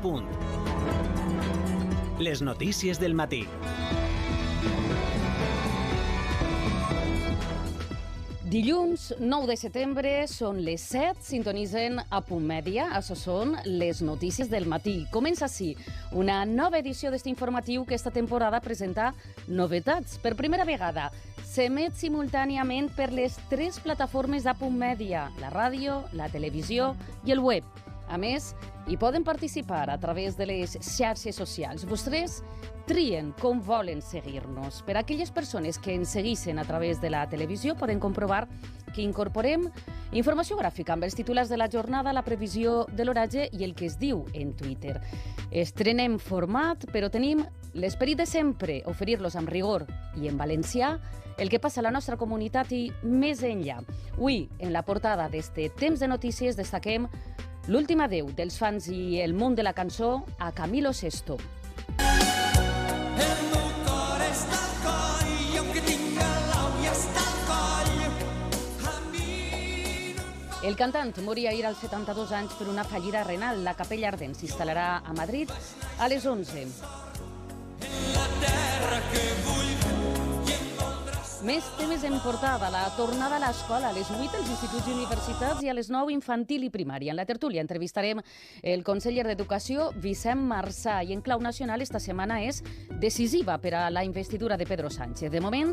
punt. Les notícies del matí. Dilluns 9 de setembre, són les 7, sintonitzen a Punt Mèdia. Això són les notícies del matí. Comença així una nova edició d'este informatiu que esta temporada presenta novetats. Per primera vegada, s'emet simultàniament per les 3 plataformes de Punt Mèdia, la ràdio, la televisió i el web. A més, hi poden participar a través de les xarxes socials. Vostès trien com volen seguir-nos. Per a aquelles persones que ens segueixen a través de la televisió poden comprovar que incorporem informació gràfica amb els titulars de la jornada, la previsió de l'oratge i el que es diu en Twitter. Estrenem format, però tenim l'esperit de sempre, oferir-los amb rigor i en valencià el que passa a la nostra comunitat i més enllà. Avui, en la portada d'este Temps de Notícies, destaquem l'últim adeu dels fans i el món de la cançó a Camilo Sesto. El cantant moria ahir als 72 anys per una fallida renal. La Capella Ardent s'instal·larà a Madrid a les 11. Més temes en portada. La tornada a l'escola a les 8 als instituts i universitats i a les 9 infantil i primària. En la tertúlia entrevistarem el conseller d'Educació, Vicent Marsà, i en clau nacional esta setmana és decisiva per a la investidura de Pedro Sánchez. De moment,